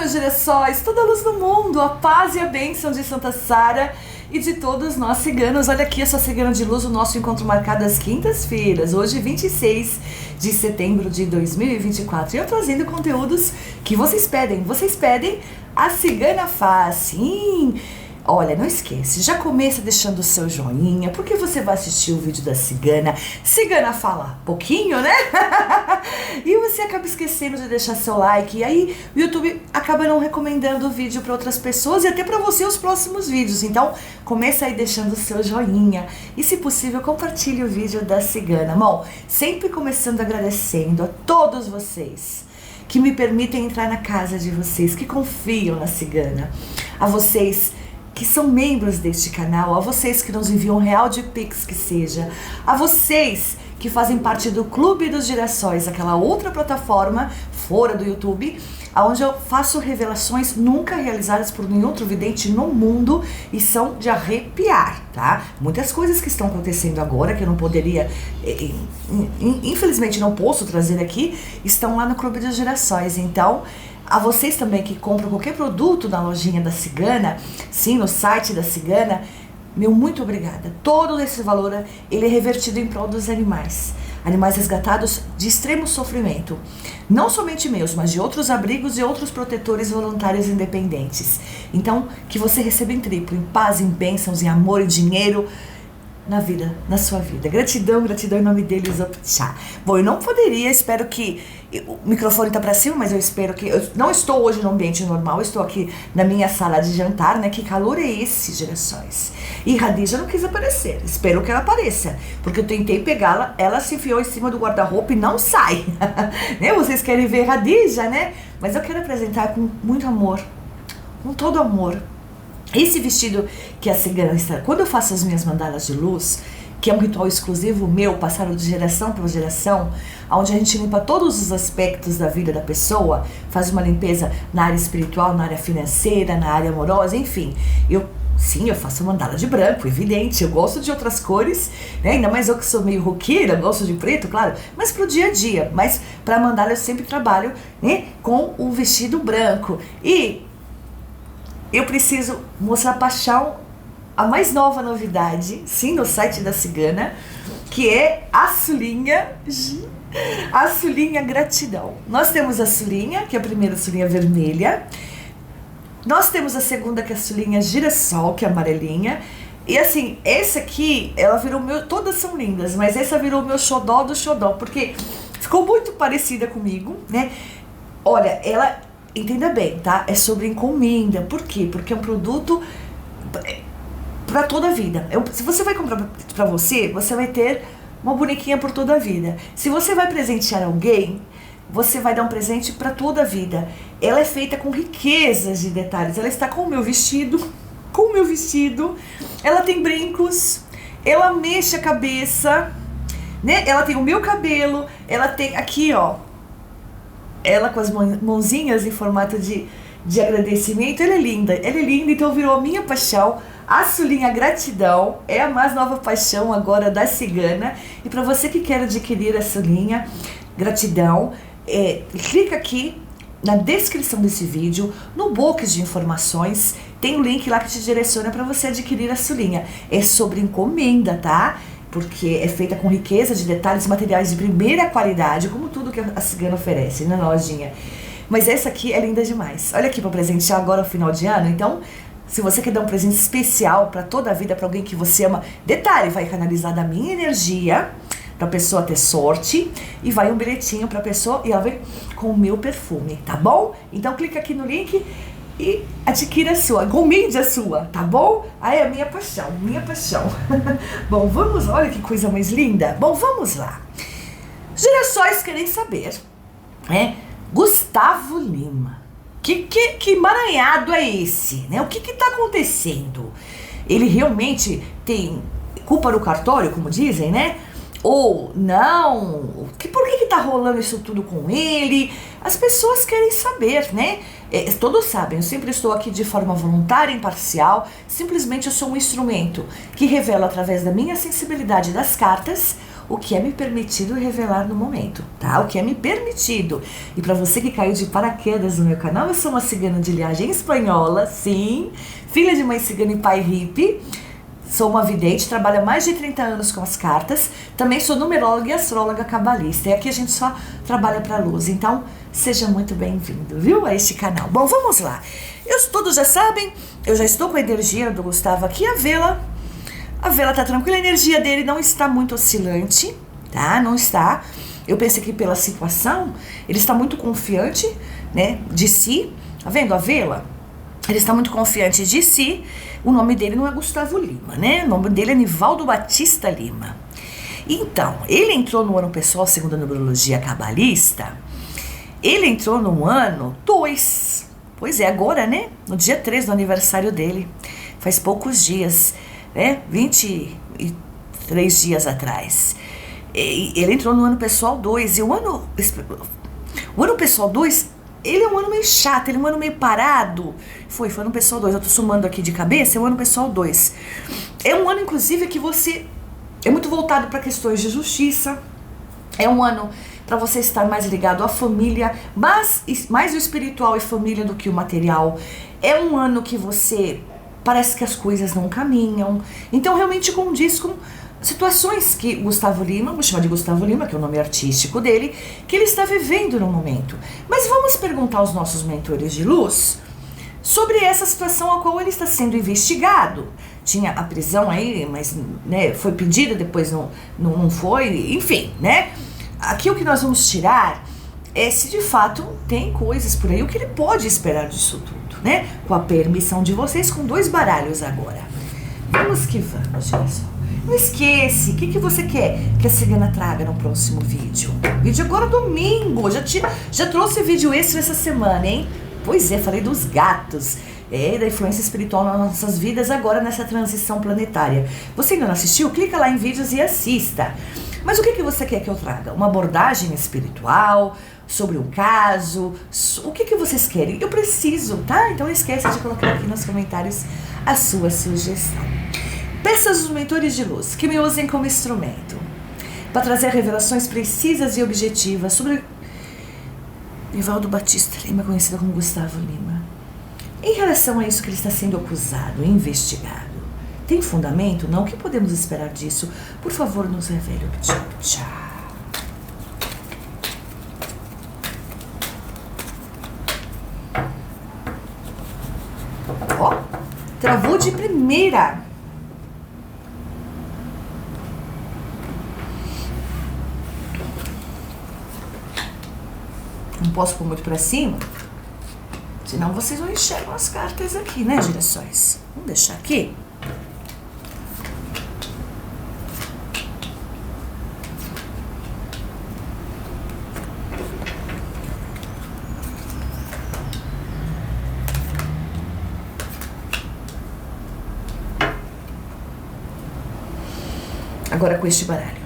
meus girassóis, toda a luz do mundo, a paz e a bênção de Santa Sara e de todos nós ciganos. Olha aqui a sua cigana de luz, o nosso encontro marcado às quintas-feiras, hoje 26 de setembro de 2024. E eu trazendo conteúdos que vocês pedem, a cigana faz, sim. Olha, não esquece, já começa deixando o seu joinha, porque você vai assistir o vídeo da cigana. Cigana fala pouquinho, né? E você acaba esquecendo de deixar seu like, e aí o YouTube acaba não recomendando o vídeo para outras pessoas e até para você os próximos vídeos. Então, começa aí deixando o seu joinha e, se possível, compartilhe o vídeo da cigana. Bom, sempre começando agradecendo a todos vocês que me permitem entrar na casa de vocês, que confiam na cigana, a vocês que são membros deste canal, a vocês que nos enviam real de Pix que seja, a vocês que fazem parte do Clube dos Girassóis, aquela outra plataforma fora do YouTube, onde eu faço revelações nunca realizadas por nenhum outro vidente no mundo e são de arrepiar, tá? Muitas coisas que estão acontecendo agora, que eu não poderia, infelizmente não posso trazer aqui, estão lá no Clube dos Girassóis. Então, a vocês também que compram qualquer produto na lojinha da cigana, sim, no site da cigana, meu muito obrigada. Todo esse valor, ele é revertido em prol dos animais. Animais resgatados de extremo sofrimento. Não somente meus, mas de outros abrigos e outros protetores voluntários independentes. Então, que você receba em triplo, em paz, em bênçãos, em amor e dinheiro na vida, na sua vida. Gratidão, gratidão em nome deles. Bom, eu não poderia, espero que o microfone tá pra cima, mas eu espero que... Eu não estou hoje no ambiente normal, eu estou aqui na minha sala de jantar, né? Que calor é esse, girassóis? E Radija não quis aparecer, espero que ela apareça, porque eu tentei pegá-la, ela se enfiou em cima do guarda-roupa e não sai. Né? Vocês querem ver Radija, né? Mas eu quero apresentar com muito amor, com todo amor, esse vestido que a cigana está... Quando eu faço as minhas mandalas de luz, que é um ritual exclusivo meu, passado de geração para geração, onde a gente limpa todos os aspectos da vida da pessoa, faz uma limpeza na área espiritual, na área financeira, na área amorosa, enfim. Sim, eu faço mandala de branco, evidente, eu gosto de outras cores, né? Ainda mais eu que sou meio roqueira, gosto de preto, claro, mas pro dia a dia. Mas para mandala eu sempre trabalho, né, com o vestido branco. E eu preciso mostrar a paixão, a mais nova novidade, sim, no site da cigana, que é a Sulinha Gratidão. Nós temos a Sulinha, que é a primeira Sulinha vermelha. Nós temos a segunda, que é a Sulinha Girassol, que é amarelinha. E assim, essa aqui, ela virou meu... Todas são lindas, mas essa virou meu xodó do xodó, porque ficou muito parecida comigo, né? Olha, ela... Entenda bem, tá? É sobre encomenda. Por quê? Porque é um produto para toda a vida. Se você vai comprar para você, você vai ter uma bonequinha por toda a vida. Se você vai presentear alguém, você vai dar um presente para toda a vida. Ela é feita com riquezas de detalhes. Ela está com o meu vestido, Ela tem brincos, ela mexe a cabeça, né? Ela tem o meu cabelo, ela tem aqui, ó, ela com as mãozinhas em formato de agradecimento. Ela é linda, então virou a minha paixão. A Sulinha Gratidão é a mais nova paixão agora da cigana. E para você que quer adquirir a Sulinha Gratidão, clica aqui na descrição desse vídeo, no box de informações, tem um link lá que te direciona para você adquirir a Sulinha. É sobre encomenda, tá? Porque é feita com riqueza de detalhes, materiais de primeira qualidade, como tudo que a cigana oferece, né, na lojinha. Mas essa aqui é linda demais. Olha aqui para presentear agora no final de ano. Então, se você quer dar um presente especial para toda a vida, para alguém que você ama, detalhe, vai canalizar da minha energia para a pessoa ter sorte, e vai um bilhetinho para a pessoa e ela vem com o meu perfume, tá bom? Então clica aqui no link e adquira a sua, encomende a sua, tá bom? Aí é a minha paixão, Bom, vamos, olha que coisa mais linda. Bom, vamos lá. Girassóis querem saber, né? Gustavo Lima, que emaranhado é esse, né? O que tá acontecendo? Ele realmente tem culpa no cartório, como dizem, né? Ou não? Por que tá rolando isso tudo com ele? As pessoas querem saber, né? Todos sabem, eu sempre estou aqui de forma voluntária, imparcial. Simplesmente eu sou um instrumento que revela através da minha sensibilidade das cartas o que é me permitido revelar no momento, tá? O que é me permitido. E para você que caiu de paraquedas no meu canal, eu sou uma cigana de linhagem espanhola, sim, filha de mãe cigana e pai hippie. Sou uma vidente, trabalho há mais de 30 anos com as cartas. Também sou numeróloga e astróloga cabalista. E aqui a gente só trabalha para a luz. Então, seja muito bem-vindo, viu, a este canal. Bom, vamos lá. Todos já sabem, eu já estou com a energia do Gustavo aqui. A vela tá tranquila, a energia dele não está muito oscilante, tá? Não está. Eu pensei que pela situação, ele está muito confiante, né, de si. Tá vendo a vela? Ele está muito confiante de si. O nome dele não é Gustavo Lima, né? O nome dele é Nivaldo Batista Lima. Então, ele entrou no ano pessoal, segundo a numerologia cabalista, ele entrou no ano 2. Pois é, agora, né? No dia 3 do aniversário dele. Faz poucos dias, né? 23 dias atrás. Ele entrou no ano pessoal 2. E o ano pessoal 2... ele é um ano meio chato, ele é um ano meio parado. Foi ano pessoal 2, eu tô somando aqui de cabeça, é o ano pessoal 2. É um ano, inclusive, que você é muito voltado para questões de justiça. É um ano para você estar mais ligado à família, mas mais o espiritual e família do que o material. É um ano que você parece que as coisas não caminham. Então, realmente condiz com situações que Gustavo Lima, vou chamar de Gustavo Lima, que é o nome artístico dele, que ele está vivendo no momento. Mas vamos perguntar aos nossos mentores de luz sobre essa situação a qual ele está sendo investigado. Tinha a prisão aí, mas, né, foi pedida, depois não foi, enfim, né? Aqui o que nós vamos tirar é se de fato tem coisas por aí, o que ele pode esperar disso tudo, né? Com a permissão de vocês, com 2 baralhos agora. Vamos que vamos, olha só. Não esquece, o que você quer que a cigana traga no próximo vídeo? Vídeo agora domingo, já trouxe vídeo extra essa semana, hein? Pois é, falei dos gatos, da influência espiritual nas nossas vidas agora nessa transição planetária. Você ainda não assistiu? Clica lá em vídeos e assista. Mas o que você quer que eu traga? Uma abordagem espiritual, sobre um caso? O que vocês querem? Eu preciso, tá? Então não esqueça de colocar aqui nos comentários a sua sugestão. Peça aos mentores de luz que me usem como instrumento para trazer revelações precisas e objetivas sobre Nivaldo Batista Lima, conhecido como Gustavo Lima. Em relação a isso que ele está sendo acusado, investigado, tem fundamento? Não? O que podemos esperar disso? Por favor, nos revele o tchau. Ó, travou de primeira. Não posso pôr muito pra cima, senão vocês não enxergam as cartas aqui, né, girassóis? Vamos deixar aqui. Agora com este baralho.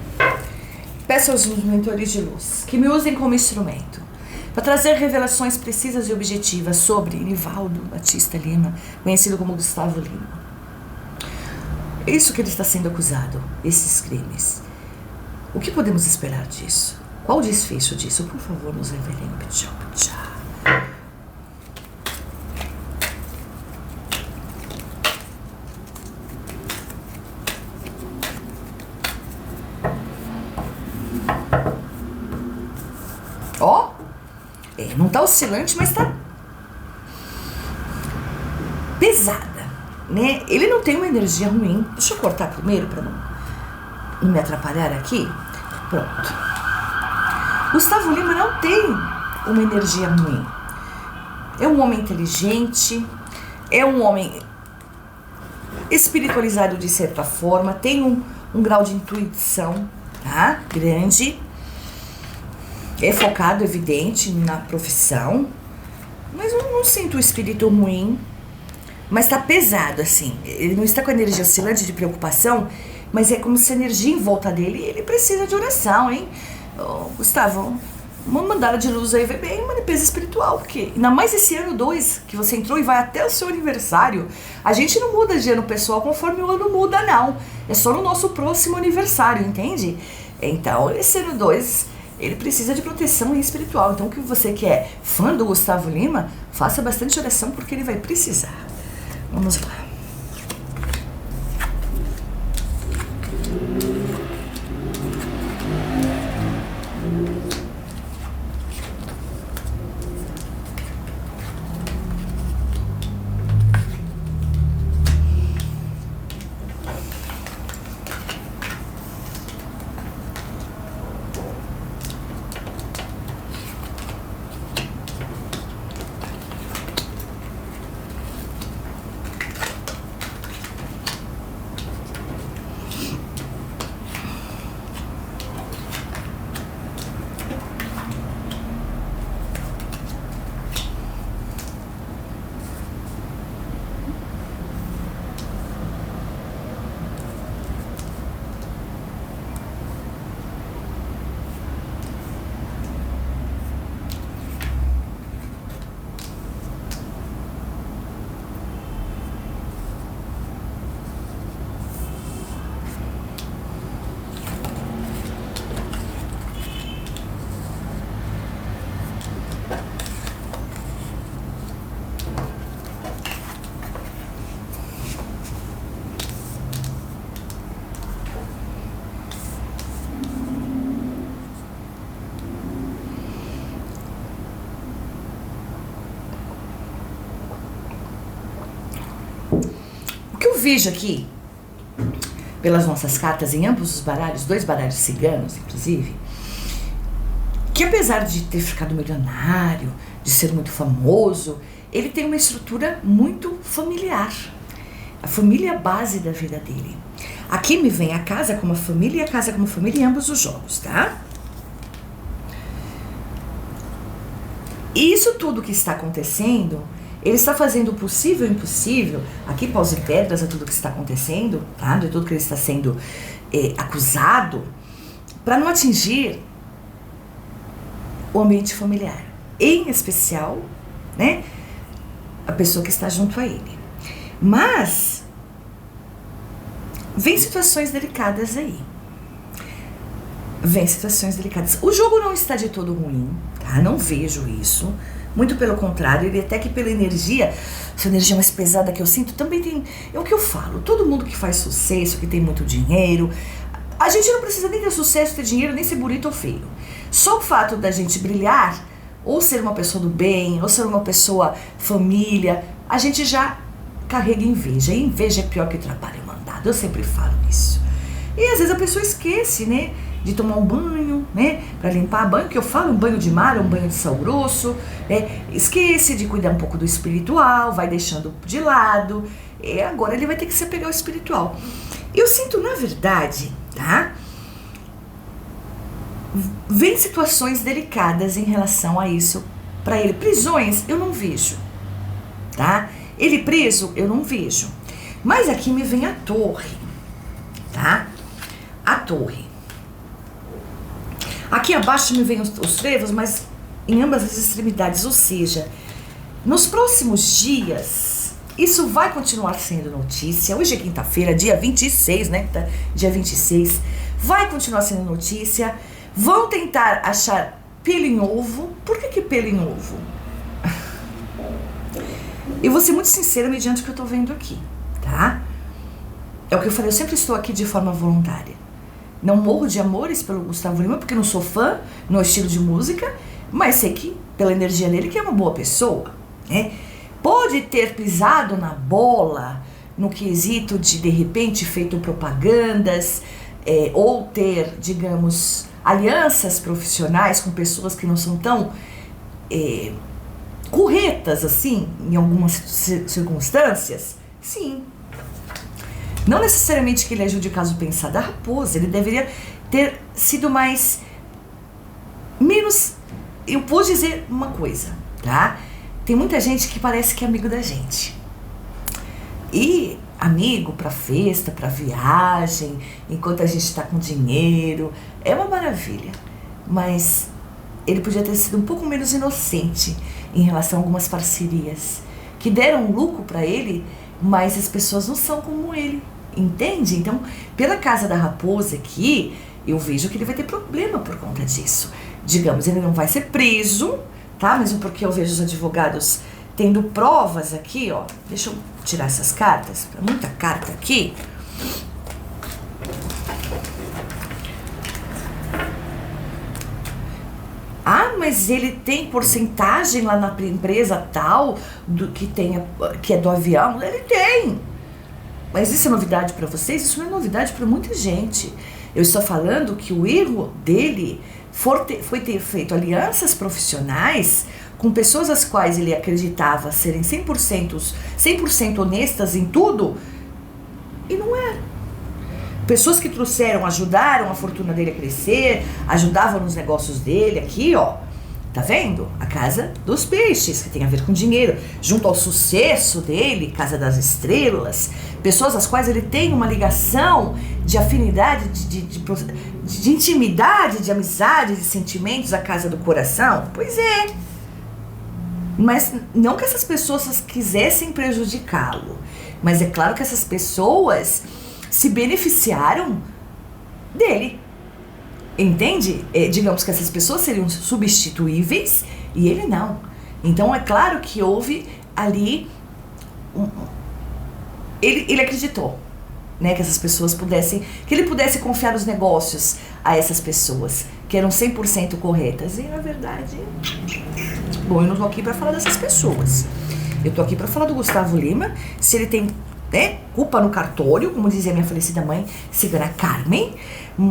Peço aos mentores de luz que me usem como instrumento para trazer revelações precisas e objetivas sobre Nivaldo Batista Lima, conhecido como Gustavo Lima. Isso que ele está sendo acusado, esses crimes. O que podemos esperar disso? Qual o desfecho disso? Por favor, nos revelem o tchau. Ó, não tá oscilante, mas tá pesada, né? Ele não tem uma energia ruim. Deixa eu cortar primeiro para não me atrapalhar aqui. Pronto. Gustavo Lima não tem uma energia ruim. É um homem inteligente, é um homem espiritualizado de certa forma, tem um grau de intuição, tá? Grande. É focado, evidente, na profissão, mas eu não sinto o espírito ruim, mas tá pesado, assim. Ele não está com energia oscilante de preocupação, mas é como se a energia em volta dele, ele precisa de oração, hein? Gustavo, uma mandala de luz aí vai bem, uma limpeza espiritual, porque ainda mais esse ano 2, que você entrou e vai até o seu aniversário, a gente não muda de ano pessoal conforme o ano muda, não. É só no nosso próximo aniversário, entende? Então, esse ano 2, ele precisa de proteção espiritual. Então, o que você que é fã do Gustavo Lima, faça bastante oração porque ele vai precisar. Vamos lá. O que eu vejo aqui, pelas nossas cartas, em ambos os baralhos, 2 baralhos ciganos, inclusive, que apesar de ter ficado milionário, de ser muito famoso, ele tem uma estrutura muito familiar. A família é a base da vida dele. Aqui me vem a casa como família e a casa como família em ambos os jogos, tá? E isso tudo que está acontecendo, ele está fazendo o possível e o impossível, aqui paus e pedras a tudo que está acontecendo, tá? De tudo que ele está sendo acusado, para não atingir o ambiente familiar. Em especial, né, a pessoa que está junto a ele. Mas, vem situações delicadas aí. Vem situações delicadas. O jogo não está de todo ruim, tá? Não vejo isso. Muito pelo contrário, ele até que pela energia, essa energia mais pesada que eu sinto, também tem... É o que eu falo, todo mundo que faz sucesso, que tem muito dinheiro, a gente não precisa nem ter sucesso, ter dinheiro, nem ser bonito ou feio. Só o fato da gente brilhar, ou ser uma pessoa do bem, ou ser uma pessoa família, a gente já carrega inveja. E inveja é pior que trabalho mandado, eu sempre falo isso. E às vezes a pessoa esquece, né, de tomar um banho, né, para limpar banho, que eu falo, um banho de mar, um banho de sal grosso, né, esquece de cuidar um pouco do espiritual, vai deixando de lado, e agora ele vai ter que se apegar ao espiritual. Eu sinto, na verdade, tá, vem situações delicadas em relação a isso para ele. Prisões, eu não vejo, tá, ele preso, eu não vejo, mas aqui me vem a torre, tá, a torre. Aqui abaixo me vem os trevos, mas em ambas as extremidades, ou seja, nos próximos dias, isso vai continuar sendo notícia. Hoje é quinta-feira, dia 26, né? Dia 26, vai continuar sendo notícia. Vão tentar achar pelo em ovo. Por que pelo em ovo? Eu vou ser muito sincera mediante o que eu tô vendo aqui, tá? É o que eu falei, eu sempre estou aqui de forma voluntária. Não morro de amores pelo Gustavo Lima, porque não sou fã no estilo de música, mas sei que, pela energia dele, que é uma boa pessoa, né? Pode ter pisado na bola, no quesito de repente, feito propagandas, ou ter, digamos, alianças profissionais com pessoas que não são tão corretas, assim, em algumas circunstâncias, sim. Não necessariamente que ele ajude o caso pensado da raposa, ele deveria ter sido menos, eu vou dizer uma coisa, tá? Tem muita gente que parece que é amigo da gente. E amigo pra festa, pra viagem, enquanto a gente tá com dinheiro, é uma maravilha. Mas ele podia ter sido um pouco menos inocente em relação a algumas parcerias que deram lucro pra ele, mas as pessoas não são como ele, entende? Então, pela casa da raposa aqui, eu vejo que ele vai ter problema por conta disso. Digamos, ele não vai ser preso, tá? Mesmo porque eu vejo os advogados tendo provas aqui, ó. Deixa eu tirar essas cartas, muita carta aqui. Ah, mas ele tem porcentagem lá na empresa tal, que é do avião? Ele tem. Mas isso é novidade para vocês? Isso não é novidade para muita gente. Eu estou falando que o erro dele foi ter feito alianças profissionais com pessoas as quais ele acreditava serem 100% honestas em tudo, e não é. Pessoas que trouxeram, ajudaram a fortuna dele a crescer, ajudavam nos negócios dele, aqui, ó. Tá vendo? A Casa dos Peixes, que tem a ver com dinheiro, junto ao sucesso dele, Casa das Estrelas, pessoas às quais ele tem uma ligação de afinidade, de intimidade, de amizade, de sentimentos, a Casa do Coração. Pois é. Mas não que essas pessoas quisessem prejudicá-lo, mas é claro que essas pessoas se beneficiaram dele. Entende? Digamos que essas pessoas seriam substituíveis e ele não. Então é claro que houve ali ele acreditou, né, que essas pessoas que ele pudesse confiar os negócios a essas pessoas que eram 100% corretas. E na verdade, bom, eu não tô aqui para falar dessas pessoas. Eu tô aqui para falar do Gustavo Lima, se ele tem, né, culpa no cartório, como dizia minha falecida mãe, Cigana Carmen,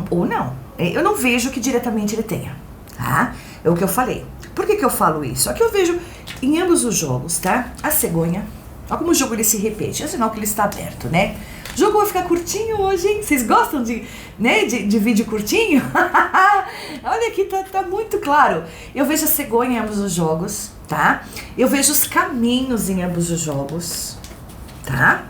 ou não. Eu não vejo que diretamente ele tenha, tá? É o que eu falei. Por que eu falo isso? Aqui eu vejo em ambos os jogos, tá? A cegonha, olha como o jogo ele se repete, é sinal que ele está aberto, né? O jogo vai ficar curtinho hoje, hein? Vocês gostam de vídeo curtinho? Olha aqui, tá muito claro. Eu vejo a cegonha em ambos os jogos, tá? Eu vejo os caminhos em ambos os jogos, tá?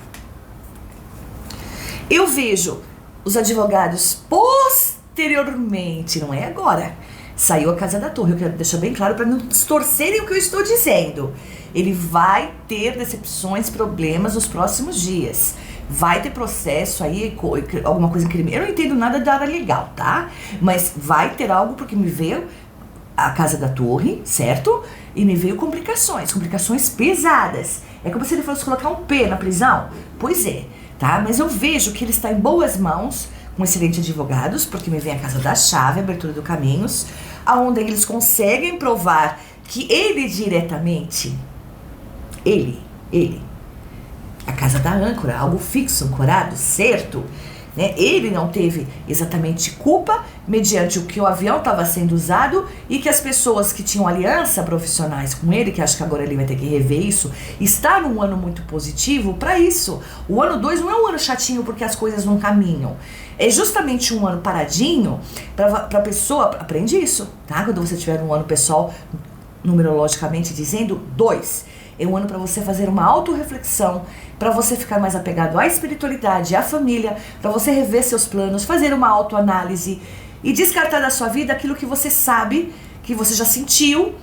Eu vejo os advogados posteriormente, não é agora. Saiu a Casa da Torre, eu quero deixar bem claro para não distorcerem o que eu estou dizendo. Ele vai ter decepções, problemas nos próximos dias. Vai ter processo aí, alguma coisa em crime. Eu não entendo nada da área legal, tá? Mas vai ter algo porque me veio a Casa da Torre, certo? E me veio complicações pesadas. É como se ele fosse colocar um P na prisão. Pois é, tá? Mas eu vejo que ele está em boas mãos, com excelentes advogados, porque me vem a Casa da Chave, a abertura do Caminhos, aonde eles conseguem provar que ele diretamente, a Casa da Âncora, algo fixo, ancorado, certo, né? Ele não teve exatamente culpa mediante o que o avião estava sendo usado e que as pessoas que tinham aliança profissionais com ele, que acho que agora ele vai ter que rever isso, está num ano muito positivo para isso. O ano 2 não é um ano chatinho porque as coisas não caminham. É justamente um ano paradinho para a pessoa, aprende isso, tá? Quando você tiver um ano pessoal, numerologicamente dizendo, 2, é um ano para você fazer uma autorreflexão, para você ficar mais apegado à espiritualidade, à família, para você rever seus planos, fazer uma autoanálise e descartar da sua vida aquilo que você sabe, que você já sentiu,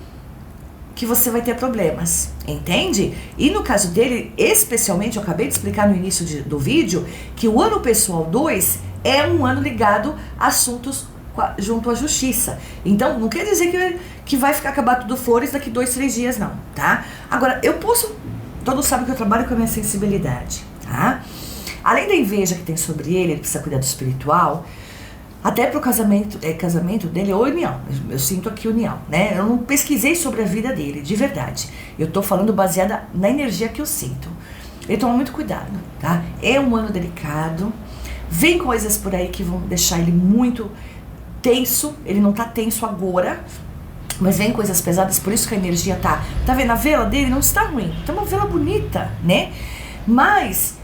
que você vai ter problemas, entende? E no caso dele, especialmente, eu acabei de explicar no início do vídeo, que o ano pessoal 2 é um ano ligado a assuntos junto à justiça. Então, não quer dizer que vai acabar tudo flores daqui 2, 3 dias, não, tá? Agora, todos sabem que eu trabalho com a minha sensibilidade, tá? Além da inveja que tem sobre ele precisa cuidar do espiritual, até pro casamento dele ou união, eu sinto aqui união, né? Eu não pesquisei sobre a vida dele, de verdade. Eu tô falando baseada na energia que eu sinto. Ele toma muito cuidado, tá? É um ano delicado, vem coisas por aí que vão deixar ele muito tenso, ele não tá tenso agora, mas vem coisas pesadas, por isso que a energia tá vendo? A vela dele não está ruim, tá uma vela bonita, né? Mas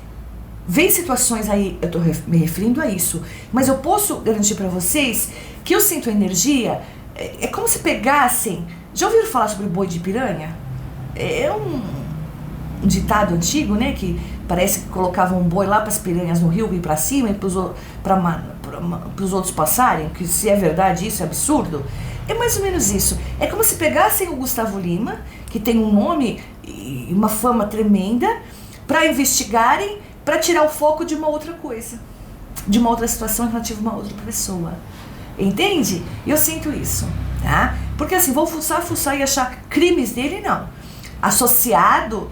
vem situações aí, eu tô me referindo a isso, mas eu posso garantir pra vocês que eu sinto a energia, é como se pegassem, já ouviram falar sobre boi de piranha? É um ditado antigo, né, que parece que colocavam um boi lá para as piranhas no rio ir para cima e para os outros passarem, que se é verdade isso é absurdo. É mais ou menos isso. É como se pegassem o Gustavo Lima, que tem um nome e uma fama tremenda, para investigarem, para tirar o foco de uma outra coisa, de uma outra situação relativa a uma outra pessoa. Entende? E eu sinto isso, tá? Porque assim, vou fuçar e achar crimes dele, não. Associado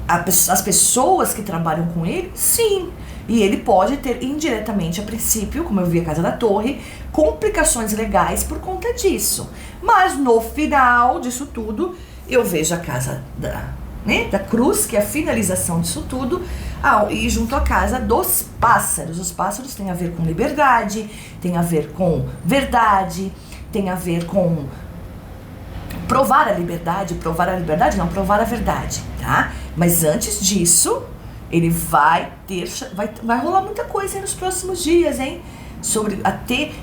as pessoas que trabalham com ele, sim. E ele pode ter indiretamente, a princípio, como eu vi a Casa da Torre, complicações legais por conta disso. Mas no final disso tudo, eu vejo a Casa da Cruz, que é a finalização disso tudo, e junto à Casa dos Pássaros. Os pássaros têm a ver com liberdade, tem a ver com verdade, tem a ver com provar a liberdade, provar a verdade, tá? Mas antes disso, ele vai rolar muita coisa aí nos próximos dias, hein?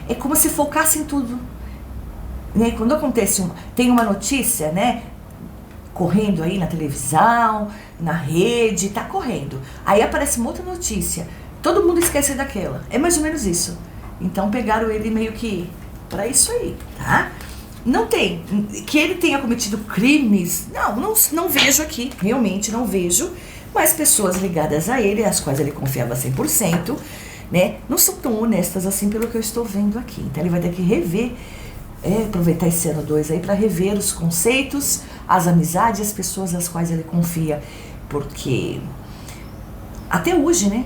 É como se focasse em tudo, né? Quando acontece tem uma notícia, né? Correndo aí na televisão, na rede, tá correndo. Aí aparece uma outra notícia, todo mundo esquece daquela. É mais ou menos isso. Então pegaram ele meio que pra isso aí, tá? Não tem, que ele tenha cometido crimes, não vejo aqui, realmente não vejo, mas pessoas ligadas a ele, as quais ele confiava 100%, né, não são tão honestas assim pelo que eu estou vendo aqui. Então ele vai ter que rever, aproveitar esse ano 2 aí para rever os conceitos, as amizades, as pessoas às quais ele confia, porque até hoje, né,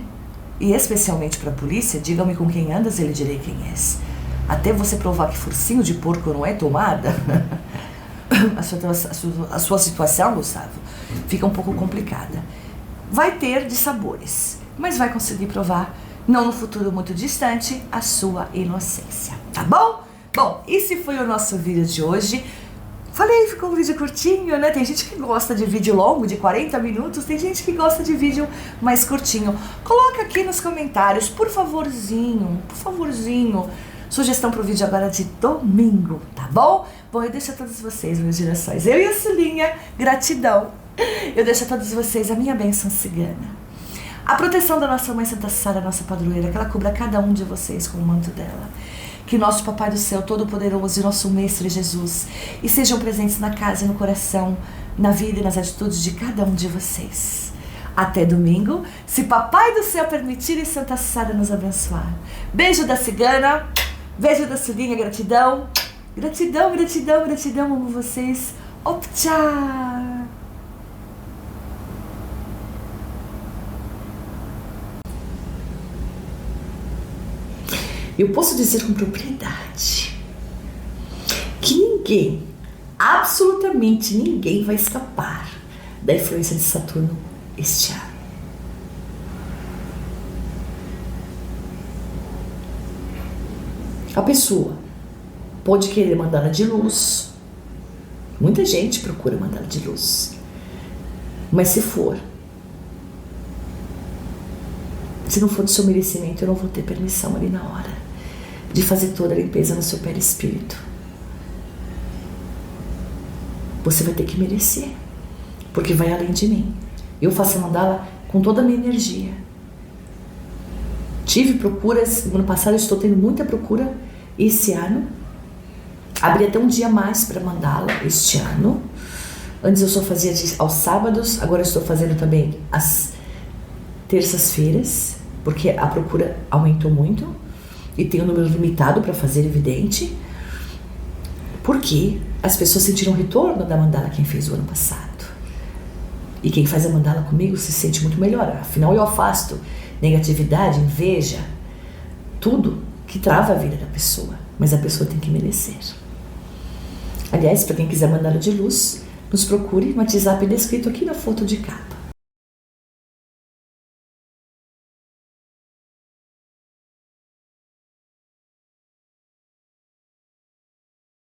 e especialmente para a polícia, diga-me com quem andas, ele direi quem és. Até você provar que focinho de porco não é tomada, a sua situação, Gustavo, fica um pouco complicada. Vai ter de sabores, mas vai conseguir provar, não no futuro muito distante, a sua inocência, tá bom? Bom, esse foi o nosso vídeo de hoje. Falei, ficou um vídeo curtinho, né? Tem gente que gosta de vídeo longo, de 40 minutos, tem gente que gosta de vídeo mais curtinho. Coloca aqui nos comentários, por favorzinho, sugestão pro vídeo agora de domingo, tá bom? Bom, eu deixo a todos vocês, meus girassóis, eu e a Cilinha, gratidão. Eu deixo a todos vocês a minha bênção cigana. A proteção da nossa Mãe Santa Sara, nossa padroeira, que ela cubra cada um de vocês com o manto dela. Que nosso Papai do Céu Todo-Poderoso e nosso Mestre Jesus estejam presentes na casa e no coração, na vida e nas atitudes de cada um de vocês. Até domingo, se Papai do Céu permitir e Santa Sara nos abençoar. Beijo da cigana, beijo da Cilinha, gratidão. Gratidão, gratidão, gratidão, amo vocês. Optcha! Eu posso dizer com propriedade que ninguém, absolutamente ninguém, vai escapar da influência de Saturno este ano. A pessoa pode querer mandala de luz. Muita gente procura mandala de luz. Mas se não for do seu merecimento, eu não vou ter permissão ali na hora de fazer toda a limpeza no seu perispírito. Você vai ter que merecer, porque vai além de mim. Eu faço a mandala com toda a minha energia. Tive procuras, no ano passado eu estou tendo muita procura esse ano. Abri até um dia mais para mandala este ano. Antes eu só fazia aos sábados, agora eu estou fazendo também às terças-feiras, porque a procura aumentou muito e tem um número limitado para fazer, evidente, porque as pessoas sentiram retorno da mandala quem fez o ano passado. E quem faz a mandala comigo se sente muito melhor. Afinal, eu afasto negatividade, inveja, tudo que trava a vida da pessoa. Mas a pessoa tem que merecer. Aliás, para quem quiser mandala de luz, nos procure no WhatsApp descrito aqui na foto de capa.